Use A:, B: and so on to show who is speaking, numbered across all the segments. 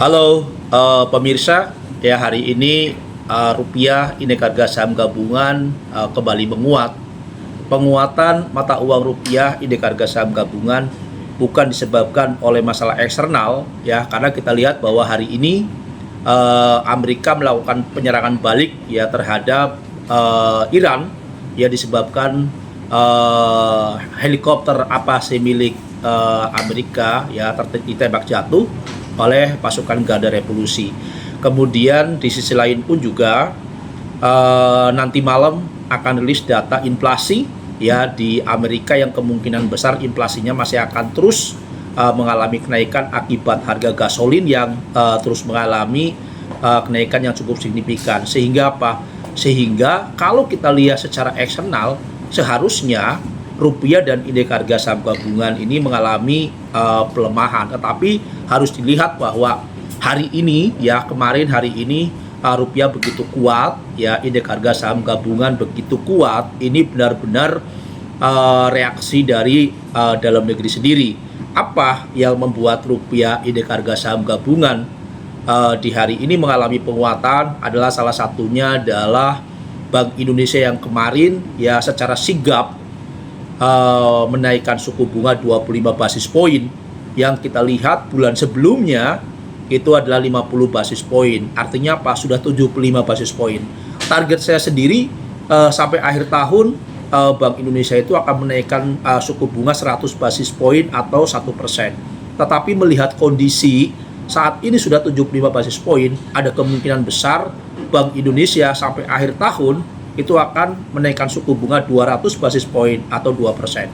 A: Halo pemirsa, ya hari ini rupiah indeks harga saham gabungan kembali menguat. Penguatan mata uang rupiah indeks harga saham gabungan bukan disebabkan oleh masalah eksternal, ya, karena kita lihat bahwa hari ini Amerika melakukan penyerangan balik ya terhadap Iran, ya disebabkan helikopter Apache milik Amerika ya ditembak jatuh oleh pasukan Garda Revolusi. Kemudian di sisi lain pun juga nanti malam akan rilis data inflasi ya di Amerika yang kemungkinan besar inflasinya masih akan terus mengalami kenaikan akibat harga gasolin yang terus mengalami kenaikan yang cukup signifikan. Sehingga apa? Sehingga kalau kita lihat secara eksternal, seharusnya rupiah dan indeks harga saham gabungan ini mengalami pelemahan, tetapi harus dilihat bahwa hari ini ya kemarin hari ini rupiah begitu kuat ya, indeks harga saham gabungan begitu kuat, ini benar-benar reaksi dari dalam negeri sendiri. Apa yang membuat rupiah indeks harga saham gabungan di hari ini mengalami penguatan adalah salah satunya adalah Bank Indonesia yang kemarin ya secara sigap menaikkan suku bunga 25 basis poin, yang kita lihat bulan sebelumnya itu adalah 50 basis poin. Artinya apa? Sudah 75 basis poin. Target saya sendiri sampai akhir tahun Bank Indonesia itu akan menaikkan suku bunga 100 basis poin atau 1%. Tetapi melihat kondisi saat ini sudah 75 basis poin, ada kemungkinan besar Bank Indonesia sampai akhir tahun itu akan menaikkan suku bunga 200 basis poin atau 2%.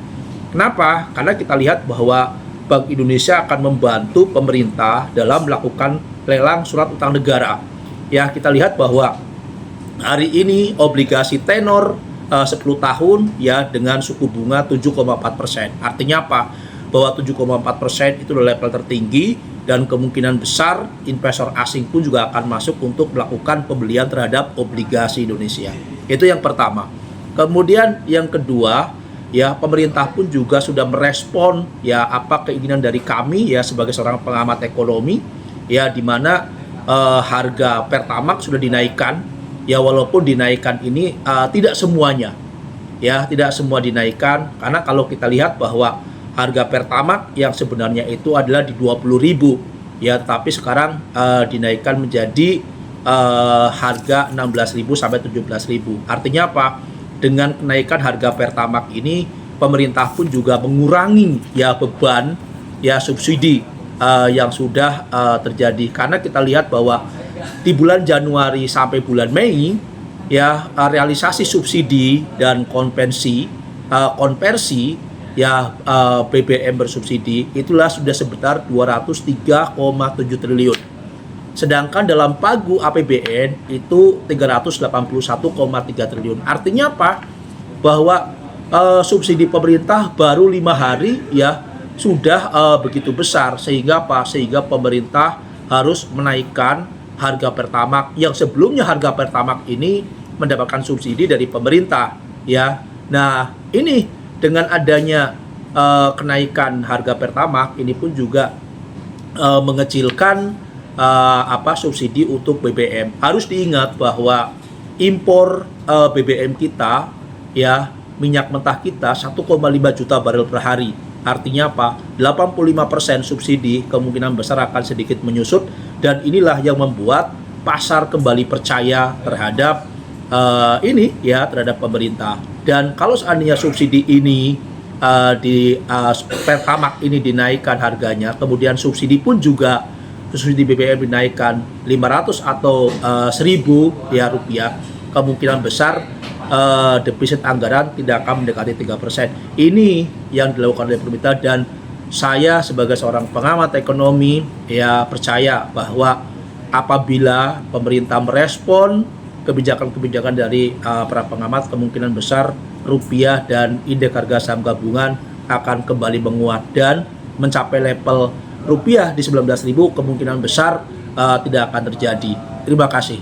A: Kenapa? Karena kita lihat bahwa Bank Indonesia akan membantu pemerintah dalam melakukan lelang surat utang negara. Ya, kita lihat bahwa hari ini obligasi tenor 10 tahun ya dengan suku bunga 7,4%. Artinya apa? Bahwa 7,4% itu level tertinggi dan kemungkinan besar investor asing pun juga akan masuk untuk melakukan pembelian terhadap obligasi Indonesia. Itu yang pertama. Kemudian yang kedua, ya pemerintah pun juga sudah merespon ya apa keinginan dari kami ya sebagai seorang pengamat ekonomi ya, di mana harga Pertamax sudah dinaikkan ya, walaupun dinaikkan ini tidak semuanya ya, tidak semua dinaikkan, karena kalau kita lihat bahwa harga Pertamax yang sebenarnya itu adalah di 20.000 ya, tapi sekarang dinaikkan menjadi harga 16.000 sampai 17.000. Artinya apa? Dengan kenaikan harga Pertamax ini, pemerintah pun juga mengurangi ya beban ya subsidi yang sudah terjadi. Karena kita lihat bahwa di bulan Januari sampai bulan Mei ya realisasi subsidi dan konversi ya BBM bersubsidi itulah sudah sebesar 203,7 triliun. Sedangkan dalam pagu APBN itu 381,3 triliun. Artinya apa? Bahwa subsidi pemerintah baru 5 hari ya sudah begitu besar, sehingga apa? Sehingga pemerintah harus menaikkan harga Pertamax yang sebelumnya harga Pertamax ini mendapatkan subsidi dari pemerintah ya. Nah, ini dengan adanya kenaikan harga Pertamax ini pun juga mengecilkan subsidi untuk BBM. Harus diingat bahwa impor BBM kita ya, minyak mentah kita 1,5 juta barel per hari. Artinya apa? 85% subsidi kemungkinan besar akan sedikit menyusut, dan inilah yang membuat pasar kembali percaya terhadap ini ya, terhadap pemerintah. Dan kalau seandainya subsidi ini di Pertamax ini dinaikkan harganya, kemudian subsidi pun juga subsidi BBM dinaikkan 500 atau 1.000 ya rupiah, kemungkinan besar defisit anggaran tidak akan mendekati 3%. Ini yang dilakukan oleh pemerintah, dan saya sebagai seorang pengamat ekonomi ya percaya bahwa apabila pemerintah merespon kebijakan-kebijakan dari para pengamat, kemungkinan besar rupiah dan indeks harga saham gabungan akan kembali menguat dan mencapai level rupiah di 19.000 kemungkinan besar tidak akan terjadi. Terima kasih.